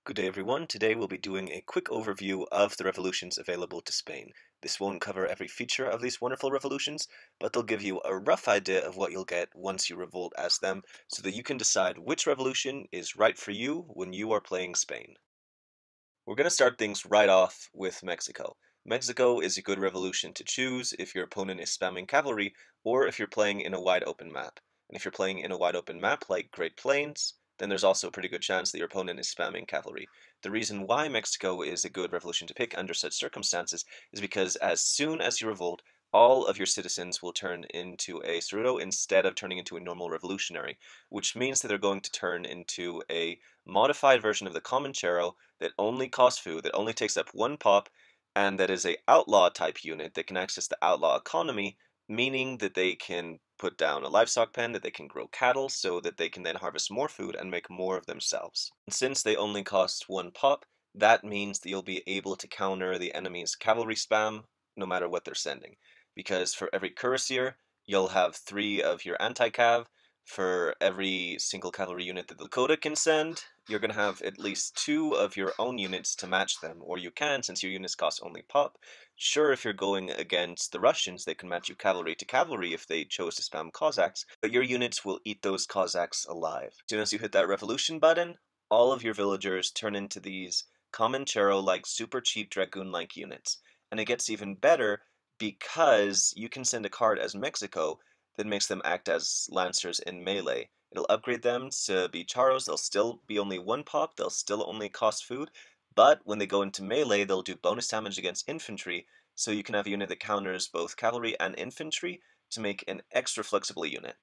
Good day everyone. Today we'll be doing a quick overview of the revolutions available to Spain. This won't cover every feature of these wonderful revolutions, but they'll give you a rough idea of what you'll get once you revolt as them, so that you can decide which revolution is right for you when you are playing Spain. We're going to start things right off with Mexico. Mexico is a good revolution to choose if your opponent is spamming cavalry, or if you're playing in a wide open map. And if you're playing in a wide open map like Great Plains, then there's also a pretty good chance that your opponent is spamming cavalry. The reason why Mexico is a good revolution to pick under such circumstances is because as soon as you revolt, all of your citizens will turn into a cerudo instead of turning into a normal revolutionary, which means that they're going to turn into a modified version of the Comanchero that only costs food, that only takes up one pop, and that is a outlaw type unit that can access the outlaw economy, meaning that they can put down a livestock pen, that they can grow cattle, so that they can then harvest more food and make more of themselves. And since they only cost one pop, that means that you'll be able to counter the enemy's cavalry spam no matter what they're sending. Because for every cuirassier, you'll have 3 of your anti-cav. For every single cavalry unit that the Lakota can send, you're going to have at least 2 of your own units to match them, or you can, since your units cost only pop. Sure, if you're going against the Russians, they can match you cavalry to cavalry if they chose to spam Cossacks, but your units will eat those Cossacks alive. As soon as you hit that revolution button, all of your villagers turn into these Comanchero-like super cheap Dragoon-like units. And it gets even better because you can send a card as Mexico that makes them act as lancers in melee. It'll upgrade them to be charos. They'll still be only 1 pop, they'll still only cost food, but when they go into melee, they'll do bonus damage against infantry, so you can have a unit that counters both cavalry and infantry to make an extra flexible unit.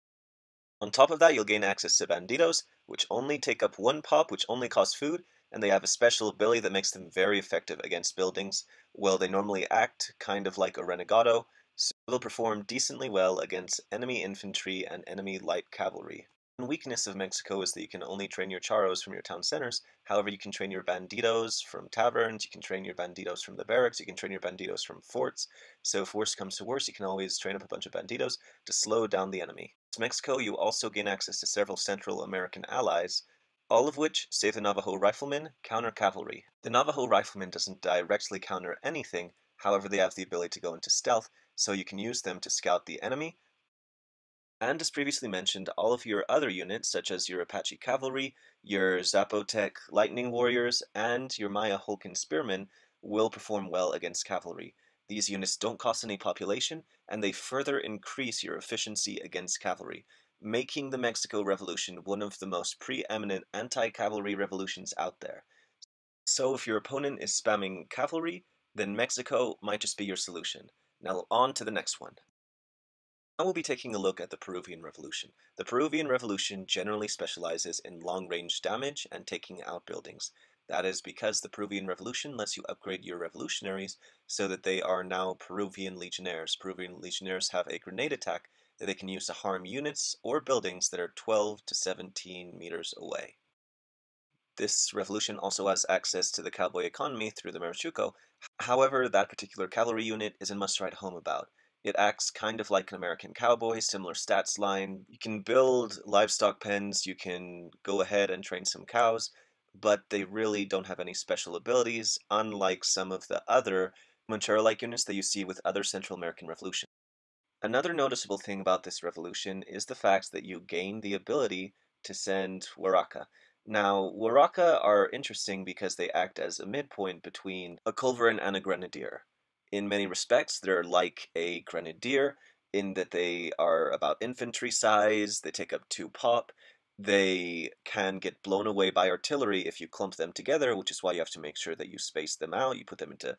On top of that, you'll gain access to banditos, which only take up 1 pop, which only cost food, and they have a special ability that makes them very effective against buildings. Well, they normally act kind of like a renegado, so they'll perform decently well against enemy infantry and enemy light cavalry. One weakness of Mexico is that you can only train your charos from your town centers. However, you can train your banditos from taverns, you can train your banditos from the barracks, you can train your banditos from forts. So if worse comes to worse, you can always train up a bunch of banditos to slow down the enemy. In Mexico, you also gain access to several Central American allies, all of which, save the Navajo Riflemen, counter cavalry. The Navajo Riflemen doesn't directly counter anything, however they have the ability to go into stealth, so you can use them to scout the enemy. And as previously mentioned, all of your other units, such as your Apache Cavalry, your Zapotec Lightning Warriors, and your Maya Hulkin Spearmen, will perform well against cavalry. These units don't cost any population, and they further increase your efficiency against cavalry, making the Mexico Revolution one of the most preeminent anti-cavalry revolutions out there. So if your opponent is spamming cavalry, then Mexico might just be your solution. Now on to the next one. Now we'll be taking a look at the Peruvian Revolution. The Peruvian Revolution generally specializes in long-range damage and taking out buildings. That is because the Peruvian Revolution lets you upgrade your revolutionaries so that they are now Peruvian Legionnaires. Peruvian Legionnaires have a grenade attack that they can use to harm units or buildings that are 12 to 17 meters away. This revolution also has access to the cowboy economy through the Marachuco. However, that particular cavalry unit is a must write home about. It acts kind of like an American cowboy, similar stats line. You can build livestock pens, you can go ahead and train some cows, but they really don't have any special abilities, unlike some of the other Montero-like units that you see with other Central American revolutions. Another noticeable thing about this revolution is the fact that you gain the ability to send Waraka. Now, Waraka are interesting because they act as a midpoint between a culverin and a grenadier. In many respects, they're like a grenadier in that they are about infantry size, they take up 2 pop, they can get blown away by artillery if you clump them together, which is why you have to make sure that you space them out, you put them into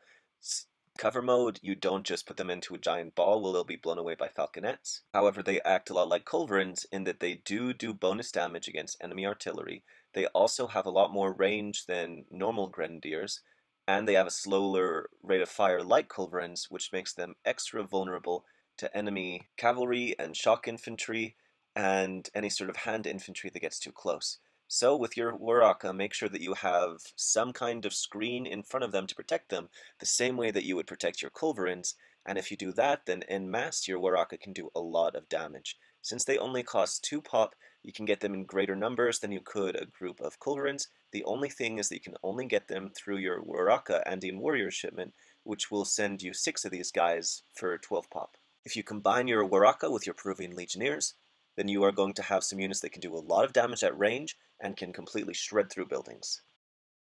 cover mode, you don't just put them into a giant ball where they'll be blown away by falconets. However, they act a lot like culverins in that they do bonus damage against enemy artillery. They also have a lot more range than normal grenadiers, and they have a slower rate of fire like culverins, which makes them extra vulnerable to enemy cavalry and shock infantry and any sort of hand infantry that gets too close. So with your Waraka, make sure that you have some kind of screen in front of them to protect them, the same way that you would protect your culverins, and if you do that, then en masse your Waraka can do a lot of damage. Since they only cost 2 pop, You can get them in greater numbers than you could a group of culverins. The only thing is that you can only get them through your Waraka Andean Warrior shipment, which will send you 6 of these guys for 12 pop. If you combine your Waraka with your Peruvian Legionnaires, then you are going to have some units that can do a lot of damage at range and can completely shred through buildings.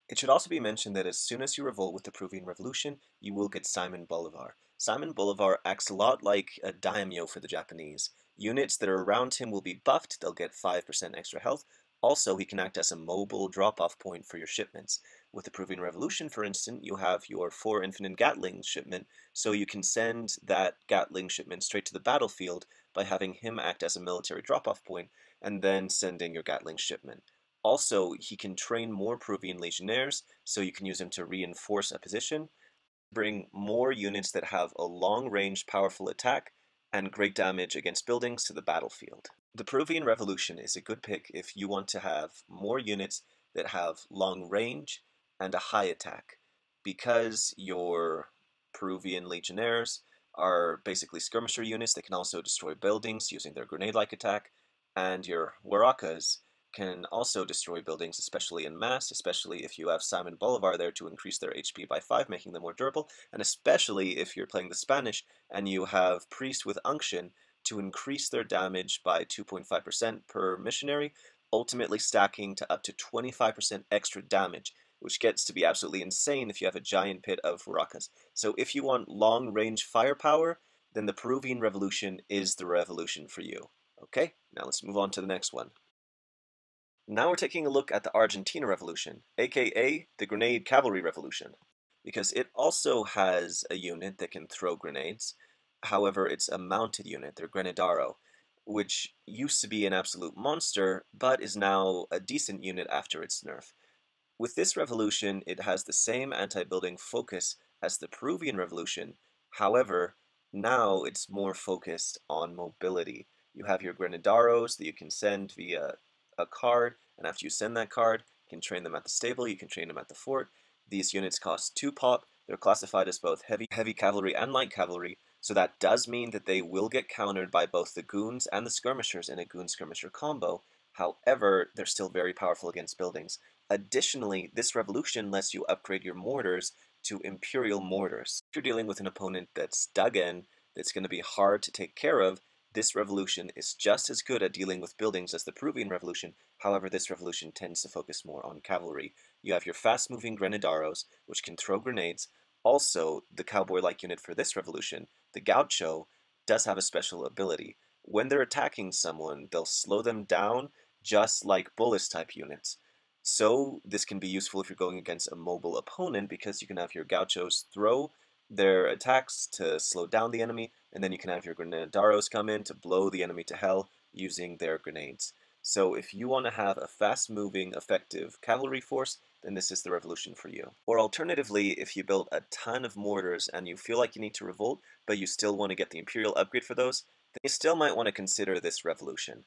It should also be mentioned that as soon as you revolt with the Peruvian Revolution, you will get Simon Bolivar. Simon Bolivar acts a lot like a daimyo for the Japanese. Units that are around him will be buffed, they'll get 5% extra health. Also, he can act as a mobile drop-off point for your shipments. With the Peruvian Revolution, for instance, you have your 4 Infinite Gatling shipment, so you can send that Gatling shipment straight to the battlefield by having him act as a military drop-off point, and then sending your Gatling shipment. Also, he can train more Peruvian Legionnaires, so you can use him to reinforce a position, bring more units that have a long-range, powerful attack, and great damage against buildings to the battlefield. The Peruvian Revolution is a good pick if you want to have more units that have long range and a high attack, because your Peruvian Legionnaires are basically skirmisher units that can also destroy buildings using their grenade-like attack, and your Warakas can also destroy buildings, especially in mass, especially if you have Simon Bolivar there to increase their HP by 5, making them more durable, and especially if you're playing the Spanish and you have Priest with Unction to increase their damage by 2.5% per missionary, ultimately stacking to up to 25% extra damage, which gets to be absolutely insane if you have a giant pit of Warakas. So if you want long-range firepower, then the Peruvian Revolution is the revolution for you. Okay, now let's move on to the next one. Now we're taking a look at the Argentina Revolution, aka the Grenade Cavalry Revolution, because it also has a unit that can throw grenades. However, it's a mounted unit, their grenadaro, which used to be an absolute monster, but is now a decent unit after its nerf. With this revolution, it has the same anti-building focus as the Peruvian Revolution. However, now it's more focused on mobility. You have your grenadaros that you can send via a card, and after you send that card, you can train them at the stable, you can train them at the fort. These units cost 2 pop. They're classified as both heavy cavalry and light cavalry, so that does mean that they will get countered by both the goons and the skirmishers in a goon-skirmisher combo. However, they're still very powerful against buildings. Additionally, this revolution lets you upgrade your mortars to Imperial mortars. If you're dealing with an opponent that's dug in, that's going to be hard to take care of, this revolution is just as good at dealing with buildings as the Peruvian Revolution. However, this revolution tends to focus more on cavalry. You have your fast-moving grenadaros, which can throw grenades. Also, the cowboy-like unit for this revolution, the gaucho, does have a special ability. When they're attacking someone, they'll slow them down just like Bullis-type units. So this can be useful if you're going against a mobile opponent, because you can have your gauchos throw their attacks to slow down the enemy, and then you can have your grenadaros come in to blow the enemy to hell using their grenades. So if you want to have a fast-moving, effective cavalry force, then this is the revolution for you. Or alternatively, if you build a ton of mortars and you feel like you need to revolt, but you still want to get the Imperial upgrade for those, then you still might want to consider this revolution.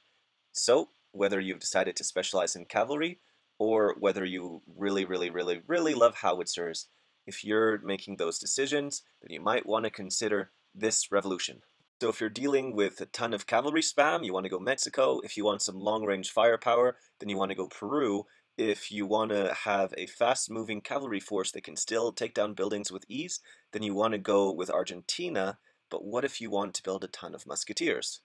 So, whether you've decided to specialize in cavalry, or whether you really love howitzers, if you're making those decisions, then you might want to consider this revolution. So if you're dealing with a ton of cavalry spam, you want to go Mexico. If you want some long-range firepower, then you want to go Peru. If you want to have a fast-moving cavalry force that can still take down buildings with ease, then you want to go with Argentina. But what if you want to build a ton of musketeers?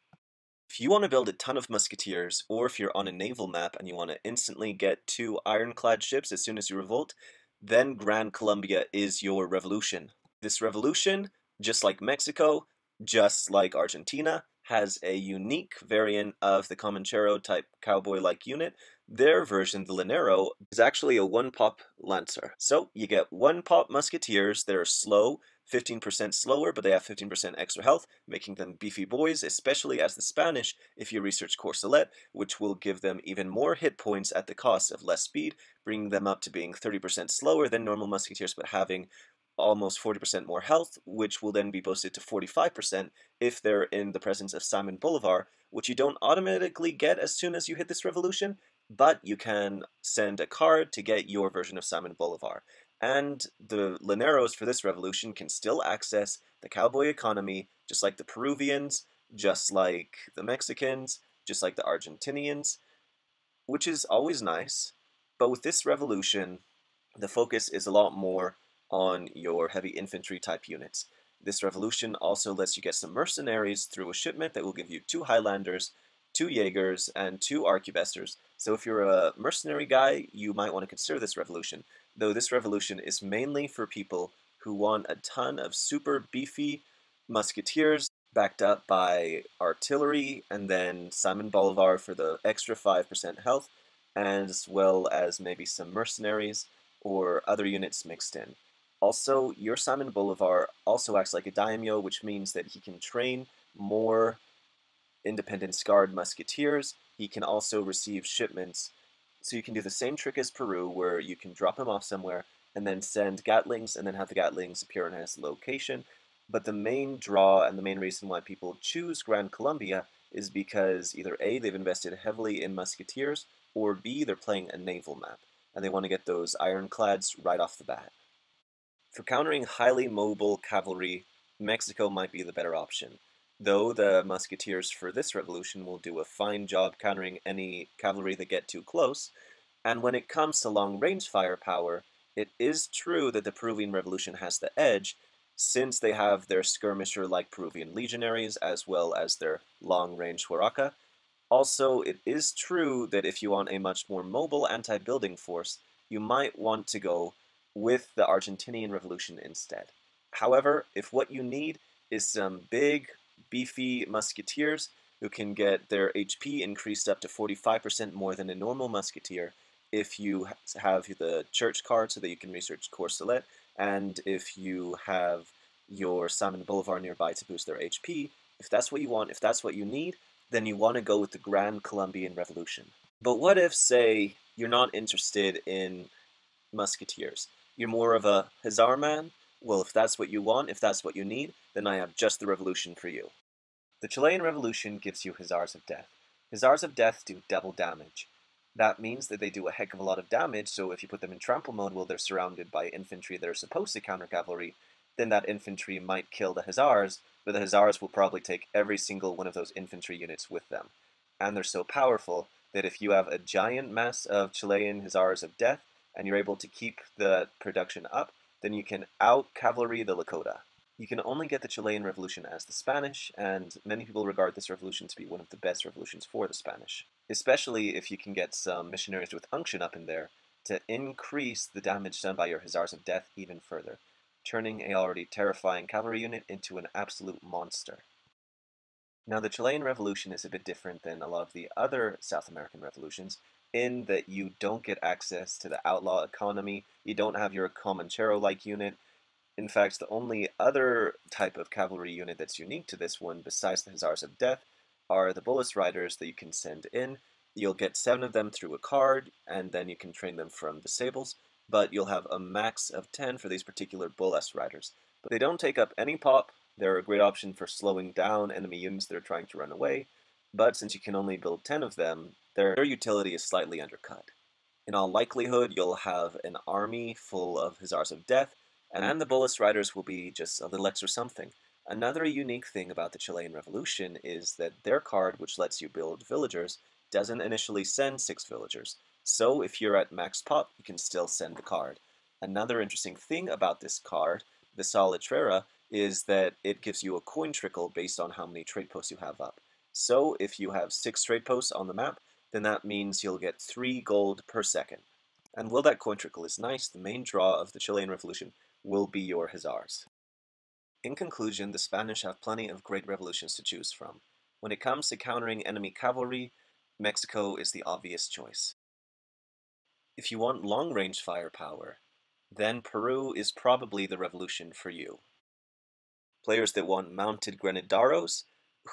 If you want to build a ton of musketeers, or if you're on a naval map and you want to instantly get 2 ironclad ships as soon as you revolt, then Gran Colombia is your revolution. This revolution, just like Mexico, just like Argentina, has a unique variant of the Comanchero type cowboy-like unit. Their version, the Linero, is actually a 1-pop Lancer. So you get 1-pop musketeers that are slow, 15% slower, but they have 15% extra health, making them beefy boys, especially as the Spanish if you research Corselet, which will give them even more hit points at the cost of less speed, bringing them up to being 30% slower than normal musketeers, but having almost 40% more health, which will then be boosted to 45% if they're in the presence of Simon Bolivar, which you don't automatically get as soon as you hit this revolution, but you can send a card to get your version of Simon Bolivar. And the Lineros for this revolution can still access the cowboy economy, just like the Peruvians, just like the Mexicans, just like the Argentinians. which is always nice. But with this revolution, the focus is a lot more on your heavy infantry type units. This revolution also lets you get some mercenaries through a shipment that will give you 2 Highlanders, 2 Jaegers, and 2 Arquebusters. So if you're a mercenary guy, you might want to consider this revolution, though this revolution is mainly for people who want a ton of super beefy musketeers backed up by artillery, and then Simon Bolivar for the extra 5% health, as well as maybe some mercenaries or other units mixed in. Also, your Simon Bolivar also acts like a daimyo, which means that he can train more independent scarred musketeers. He can also receive shipments. So you can do the same trick as Peru, where you can drop him off somewhere and then send Gatlings and then have the Gatlings appear in his location. But the main draw and the main reason why people choose Gran Colombia is because either A, they've invested heavily in musketeers, or B, they're playing a naval map and they want to get those ironclads right off the bat. For countering highly mobile cavalry, Mexico might be the better option, though the musketeers for this revolution will do a fine job countering any cavalry that get too close. And when it comes to long-range firepower, it is true that the Peruvian Revolution has the edge, since they have their skirmisher-like Peruvian legionaries as well as their long-range huaraca. Also, it is true that if you want a much more mobile anti-building force, you might want to go with the Argentinian Revolution instead. However, if what you need is some big, beefy musketeers who can get their HP increased up to 45% more than a normal musketeer, if you have the church card so that you can research Courcelet, and if you have your Simon Bolivar nearby to boost their HP, if that's what you want, if that's what you need, then you want to go with the Grand Colombian Revolution. But what if, say, you're not interested in musketeers? You're more of a hussar man? Well, if that's what you want, if that's what you need, then I have just the revolution for you. The Chilean Revolution gives you Hussars of Death. Hussars of Death do double damage. That means that they do a heck of a lot of damage, so if you put them in trample mode while they're surrounded by infantry that are supposed to counter cavalry, then that infantry might kill the Hussars, but the Hussars will probably take every single one of those infantry units with them. And they're so powerful that if you have a giant mass of Chilean Hussars of Death, and you're able to keep the production up, then you can out-cavalry the Lakota. You can only get the Chilean Revolution as the Spanish, and many people regard this revolution to be one of the best revolutions for the Spanish, especially if you can get some missionaries with unction up in there to increase the damage done by your Hussars of Death even further, turning a already terrifying cavalry unit into an absolute monster. Now, the Chilean Revolution is a bit different than a lot of the other South American revolutions in that you don't get access to the outlaw economy, you don't have your Comanchero-like unit. In fact, the only other type of cavalry unit that's unique to this one, besides the Hussars of Death, are the Bullis Riders that you can send in. You'll get 7 of them through a card, and then you can train them from the Sables, but you'll have a max of 10 for these particular Bullis Riders. But they don't take up any pop. They're a great option for slowing down enemy units that are trying to run away, but since you can only build 10 of them, their utility is slightly undercut. In all likelihood, you'll have an army full of Hussars of Death, and the Bullis Riders will be just a little extra something. Another unique thing about the Chilean Revolution is that their card, which lets you build villagers, doesn't initially send 6 villagers. So if you're at max pop, you can still send the card. Another interesting thing about this card, the Solitrera, is that it gives you a coin trickle based on how many trade posts you have up. So if you have 6 trade posts on the map, then that means you'll get 3 gold per second. And while that coin trickle is nice, the main draw of the Chilean Revolution will be your Hussars. In conclusion, the Spanish have plenty of great revolutions to choose from. When it comes to countering enemy cavalry, Mexico is the obvious choice. If you want long-range firepower, then Peru is probably the revolution for you. Players that want mounted grenadaros,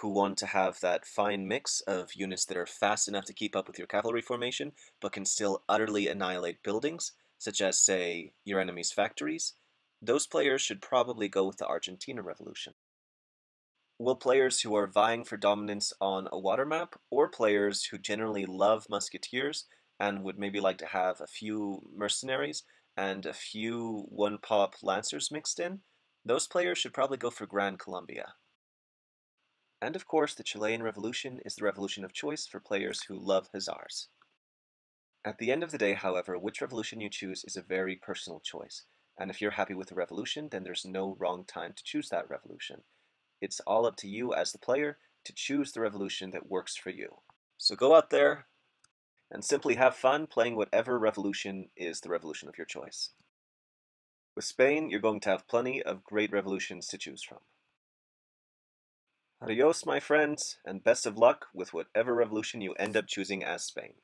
who want to have that fine mix of units that are fast enough to keep up with your cavalry formation, but can still utterly annihilate buildings, such as, say, your enemy's factories, those players should probably go with the Argentina Revolution. Will players who are vying for dominance on a water map, or players who generally love musketeers and would maybe like to have a few mercenaries and a few one-pop lancers mixed in, those players should probably go for Gran Colombia. And of course, the Chilean Revolution is the revolution of choice for players who love hussars. At the end of the day, however, which revolution you choose is a very personal choice. And if you're happy with the revolution, then there's no wrong time to choose that revolution. It's all up to you as the player to choose the revolution that works for you. So go out there and simply have fun playing whatever revolution is the revolution of your choice. With Spain, you're going to have plenty of great revolutions to choose from. Adios, my friends, and best of luck with whatever revolution you end up choosing as Spain.